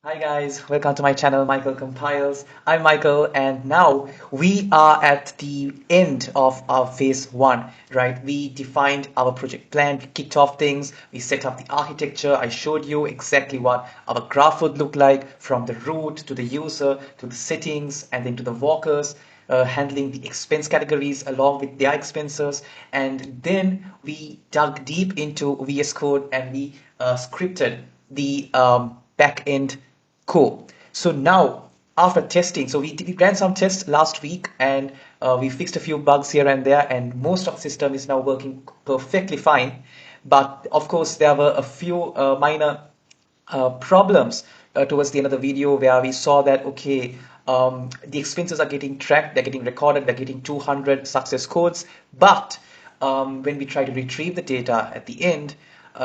Hi guys, welcome to my channel Michael Compiles. I'm Michael and now we are at the end of our phase one, right? We defined our project plan, we kicked off things, we set up the architecture. I showed you exactly what our graph would look like from the root to the user to the settings and then to the walkers. Handling the expense categories along with their expenses, and then we dug deep into VS Code and we scripted the back end. Cool. So now, after testing, we ran some tests last week and we fixed a few bugs here and there, and most of the system is now working perfectly fine. But of course, there were a few minor problems towards the end of the video where we saw that, okay, the expenses are getting tracked, they're getting recorded, they're getting 200 success codes, but when we try to retrieve the data at the end,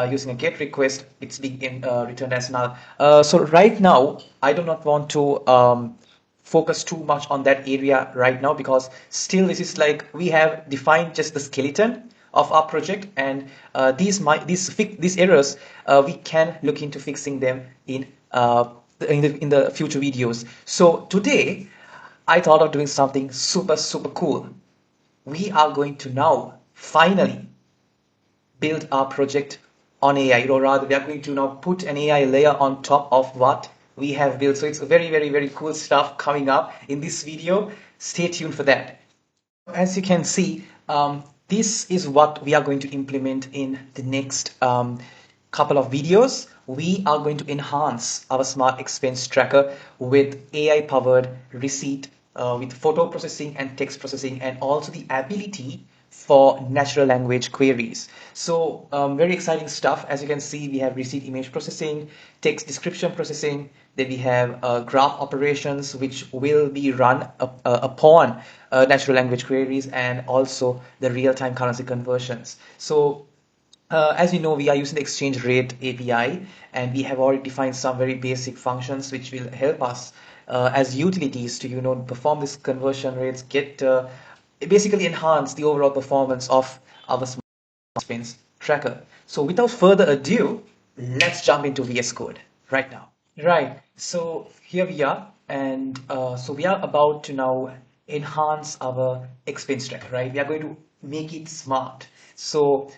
using a GET request, it's being returned as null. So right now, I do not want to focus too much on that area right now because still this is like we have defined just the skeleton of our project, and these errors we can look into fixing them in the future videos. So today I thought of doing something super cool. We are going to now finally build our project on AI, or rather, we are going to now put an AI layer on top of what we have built. So it's very cool stuff coming up in this video. Stay tuned for that. As you can see, this is what we are going to implement in the next couple of videos. We are going to enhance our smart expense tracker with AI powered receipt, with photo processing and text processing, and also the ability for natural language queries. So very exciting stuff. As you can see, we have receipt image processing, text description processing, then we have graph operations which will be run upon natural language queries, and also the real-time currency conversions. So as you know, we are using the exchange rate API, and we have already defined some very basic functions which will help us as utilities to perform these conversion rates, get basically enhance the overall performance of our smart expense tracker. So without further ado, let's jump into VS Code right now. Right. So here we are, and so we are about to now enhance our expense tracker, right? We are going to make it smart. So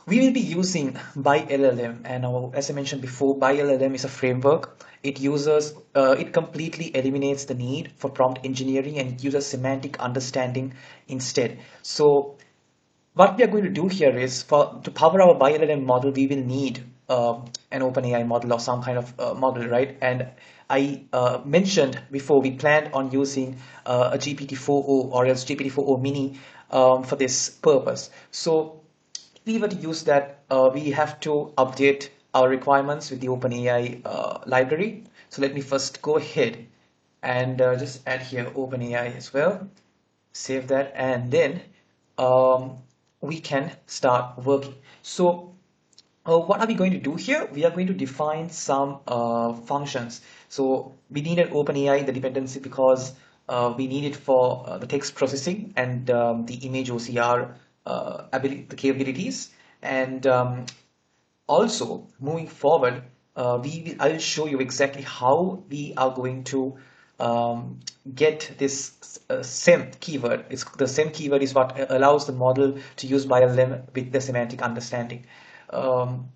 we will be using ByLLM, and as I mentioned before, ByLLM is a framework. It completely eliminates the need for prompt engineering and uses semantic understanding instead. So what we are going to do here is, for to power our ByLLM model, we will need an OpenAI model or some kind of model, right? And I mentioned before we planned on using a GPT-4o or else GPT-4o mini for this purpose. So if we were to use that, we have to update our requirements with the OpenAI library. So let me first go ahead and just add here OpenAI as well, save that, and then um, we can start working. So what are we going to do here? We are going to define some functions. So we needed OpenAI in the dependency because we need it for the text processing and the image OCR the capabilities. And also moving forward, I will show you exactly how we are going to get this SEM keyword. The SEM keyword is what allows the model to use BLM with the semantic understanding. Um,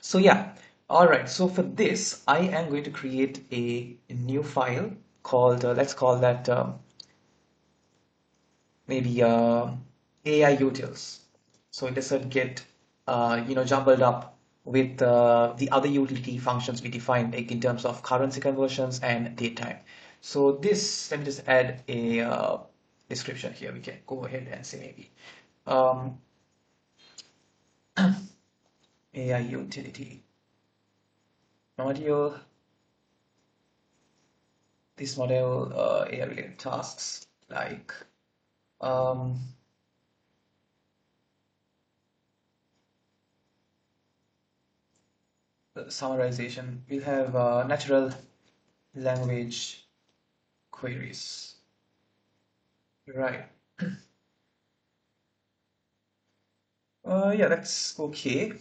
so yeah, all right. So for this, I am going to create a new file called, let's call that maybe AI utils. So it doesn't get jumbled up with the other utility functions we defined, like in terms of currency conversions and date time. So this, let me just add a description here. We can go ahead and say maybe um, AI utility module. This model AI related tasks like um, the summarization. We'll have natural language queries. Right. Yeah, that's okay.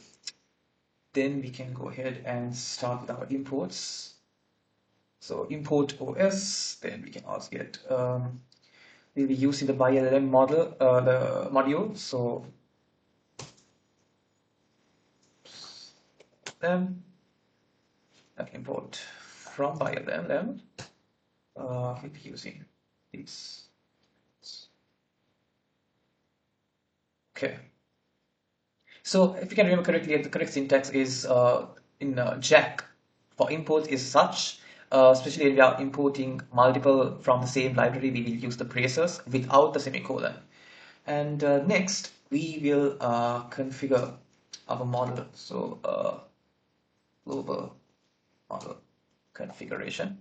Then we can go ahead and start with our imports. So import OS, then we can also get, we'll be using the ByLLM model, the module. So then import from ByLLM, we'll be using these. Okay. So if you can remember correctly, the correct syntax is in Jack for import is such, especially if we are importing multiple from the same library, we will use the braces without the semicolon. And next, we will configure our model. So global model configuration.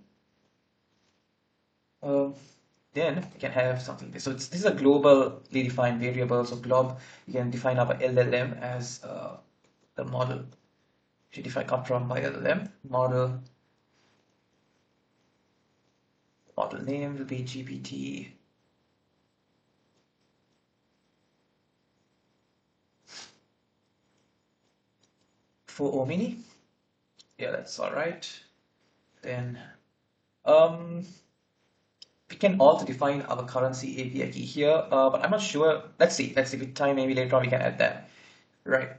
Uh, then we can have something like this. So this is a globally defined variable. So glob, you can define our LLM as the model. If I come from my LLM model name will be GPT 4O mini. Yeah, that's all right. Then we can also define our currency API key here, but I'm not sure. Let's see with time, maybe later on we can add that. Right.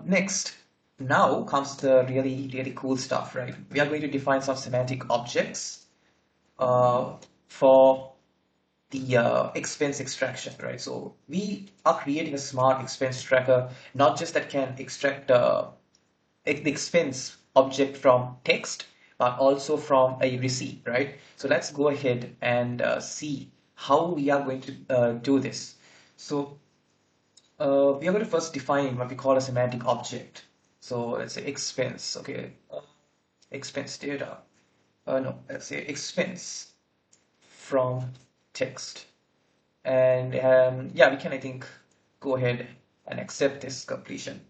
Next, now comes the really cool stuff, right? We are going to define some semantic objects for the expense extraction, right? So we are creating a smart expense tracker, not just that can extract the expense object from text, but also from a receipt, right? So let's go ahead and see how we are going to do this. So we are going to first define what we call a semantic object. So let's say expense, okay, expense data. No, let's say expense from text. And yeah, we can, I think, go ahead and accept this completion.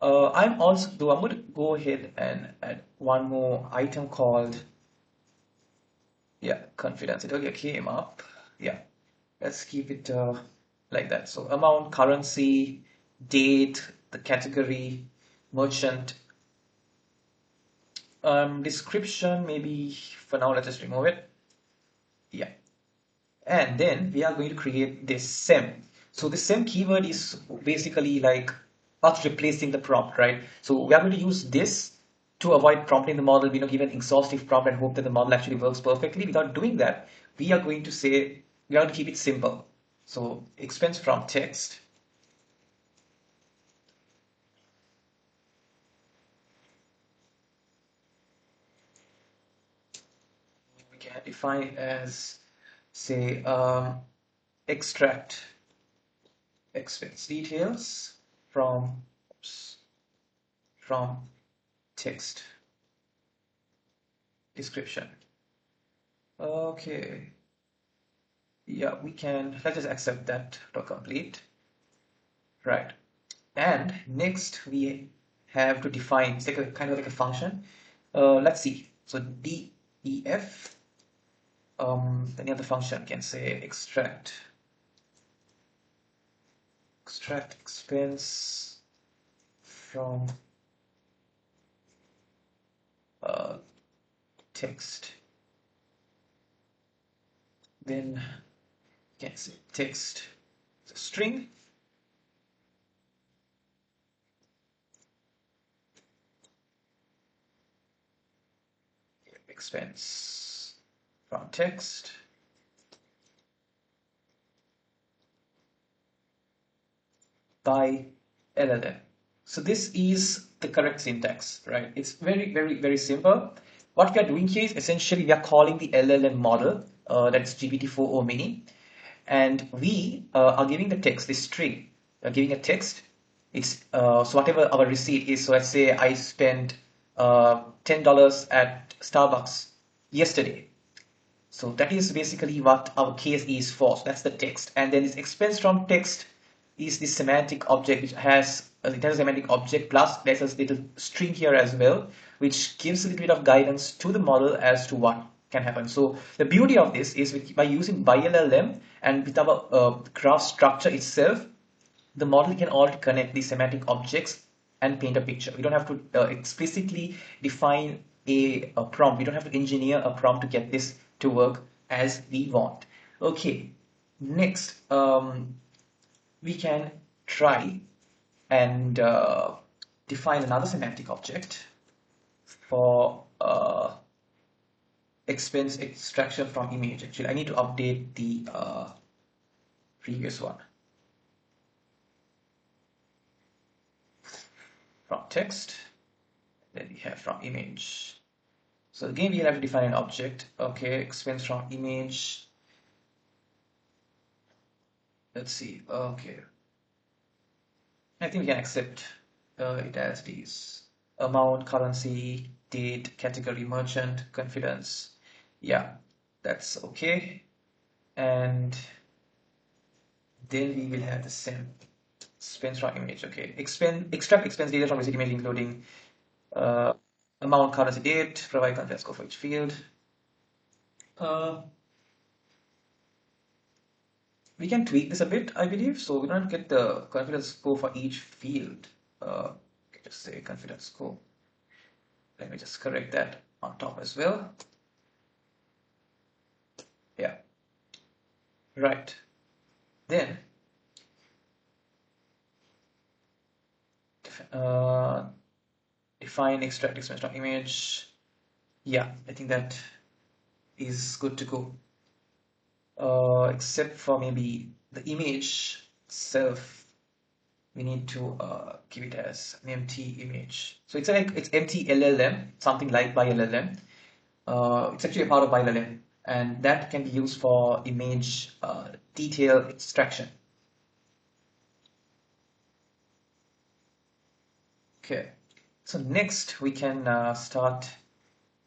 I'm going to go ahead and add one more item called, yeah, confidence. It already came up. Yeah, let's keep it like that. So amount, currency, date, the category, merchant, description, maybe for now, let's just remove it. Yeah. And then we are going to create this sem. So the sem keyword is basically like us replacing the prompt, right? So we are going to use this to avoid prompting the model, give an exhaustive prompt and hope that the model actually works perfectly. Without doing that, we are going to say, we are going to keep it simple. So expense from text. We can define it as, say, extract expense details from text description. Okay. Yeah, we can, let's just accept that autocomplete. Right. And next we have to define, it's like a kind of like a function. Let's see. So def, any other function can say extract expense from text. Then you can say text string. Expense from text. By LLM. So this is the correct syntax, right? It's very simple. What we are doing here is essentially we are calling the LLM model, that's GPT-4o mini, and we are giving the text, this string, giving a text. It's so whatever our receipt is. So let's say I spent $10 at Starbucks yesterday. So that is basically what our case is for. So that's the text. And then this expense from text is this semantic object which has a semantic object plus there's a little string here as well, which gives a little bit of guidance to the model as to what can happen. So the beauty of this is by using ByLLM and with our graph structure itself, the model can all connect the semantic objects and paint a picture. We don't have to explicitly define a prompt. We don't have to engineer a prompt to get this to work as we want. Okay, next, we can try and define another semantic object for expense extraction from image. Actually, I need to update the previous one. From text, then we have from image. So again, we'll have to define an object. Okay, expense from image. Let's see. Okay, I think we can accept it as these: amount, currency, date, category, merchant, confidence. Yeah, that's okay. And then we will have the same expense from image. Okay, extract expense data from basic image, including uh, amount, currency, date, provide confidence score for each field. Uh, we can tweak this a bit, I believe. So we don't get the confidence score for each field. Just say confidence score. Let me just correct that on top as well. Yeah, right. Then uh, define extract expense from image. Yeah, I think that is good to go. Except for maybe the image itself, we need to give it as an empty image. So it's like it's empty LLM, something like by LLM. It's actually a part of by LLM, and that can be used for image detail extraction. Okay, so next we can start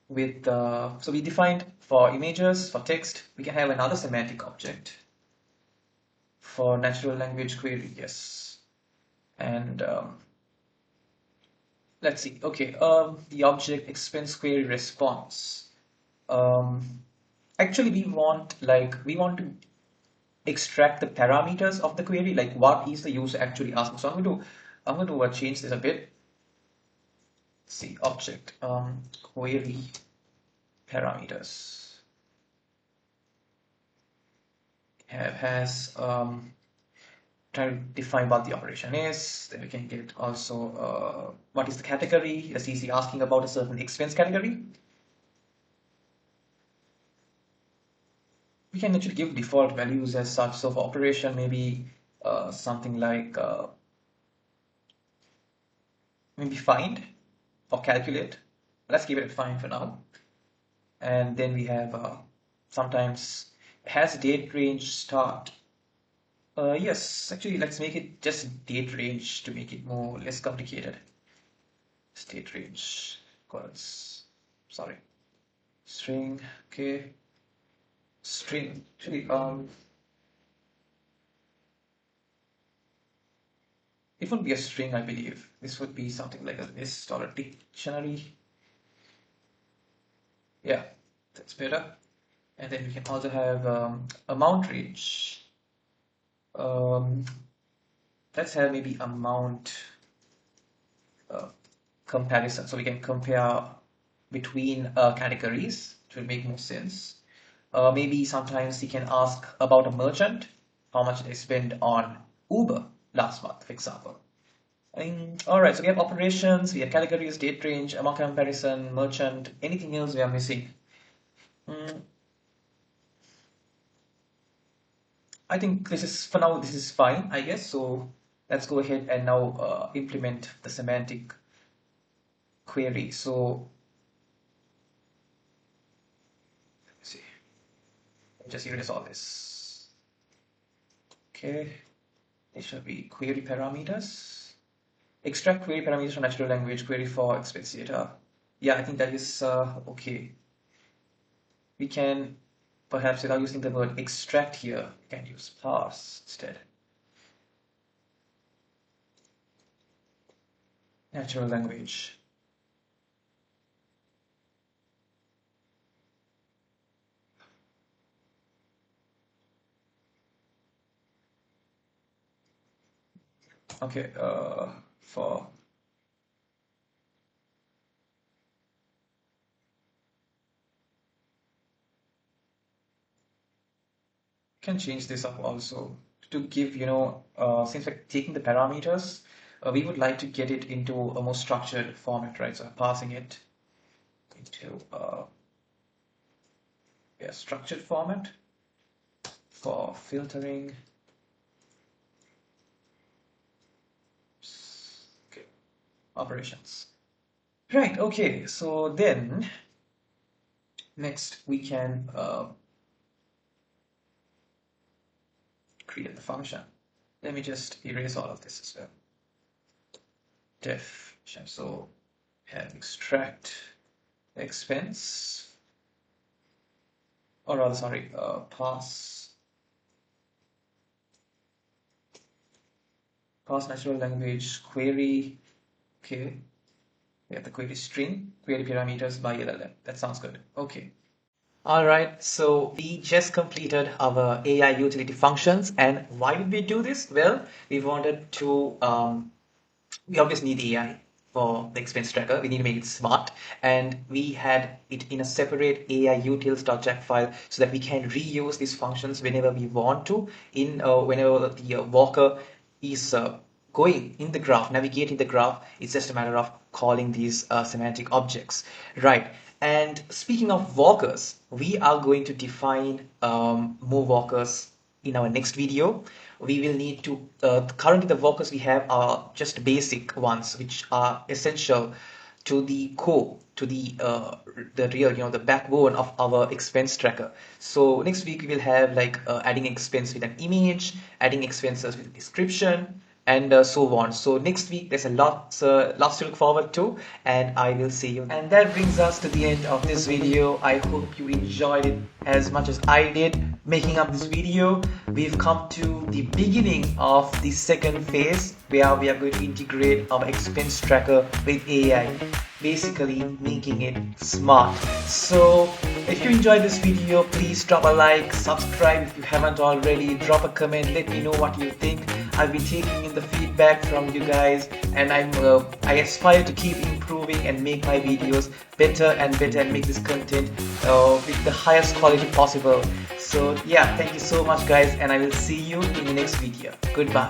with so we defined for images, for text, we can have another semantic object for natural language query. Yes, and let's see. Okay, the object expense query response. Um, Actually, we want to extract the parameters of the query, like what is the user actually asking. So I'm going to change this a bit. Let's see, object query parameters has try to define what the operation is. Then we can get also what is the category. Is he asking about a certain expense category? We can actually give default values as such. So for operation, maybe something like maybe find or calculate. Let's give it find for now. And then we have sometimes has date range start. Yes, actually, let's make it just date range to make it more less complicated. State range equals, sorry, string. Okay, string. Actually, it would be a string, I believe. This would be something like a list or a dictionary. Yeah, that's better. And then we can also have amount range. Um, let's have maybe amount uh, comparison. So we can compare between categories. It will make more sense. Maybe sometimes you can ask about a merchant, how much they spend on Uber last month, for example. All right, so we have operations, we have categories, date range, amount comparison, merchant, anything else we are missing? Mm, I think this is, for now, this is fine, I guess. So let's go ahead and now implement the semantic query. So let's see, just erase all this. Okay, it should be query parameters. Extract query parameters from natural language query for expense data. Yeah, I think that is okay. We can perhaps, without using the word extract here, we can use parse instead. Natural language. Okay, for can change this up also to give, since we're taking the parameters, we would like to get it into a more structured format, right? So I'm passing it into a structured format for filtering. Okay, operations. Right, okay, so then next we can create the function. Let me just erase all of this as well. Def, so have extract expense, or rather, sorry, pass natural language query. Okay, we have the query string, query parameters by LLM. That sounds good. Okay. All right, so we just completed our AI utility functions, and why did we do this? Well, we wanted to we obviously need AI for the expense tracker. We need to make it smart, and we had it in a separate AI utils.jack file so that we can reuse these functions whenever we want to. In whenever the walker is going in the graph, navigating the graph, it's just a matter of calling these semantic objects, right? And speaking of walkers, we are going to define more walkers in our next video. We will need to currently the walkers we have are just basic ones which are essential to the core, to the real, the backbone of our expense tracker. So next week we will have like adding expense with an image, adding expenses with a description, and so on. So next week there's a lots to look forward to, and I will see you. And that brings us to the end of this video. I hope you enjoyed it as much as I did making up this video. We've come to the beginning of the second phase where we are going to integrate our expense tracker with AI, basically making it smart. So if you enjoyed this video, please drop a like, subscribe if you haven't already, drop a comment, let me know what you think. I'll be taking in the feedback from you guys, and I aspire to keep improving and make my videos better and better and make this content with the highest quality possible. So yeah, thank you so much guys, and I will see you in the next video. Goodbye.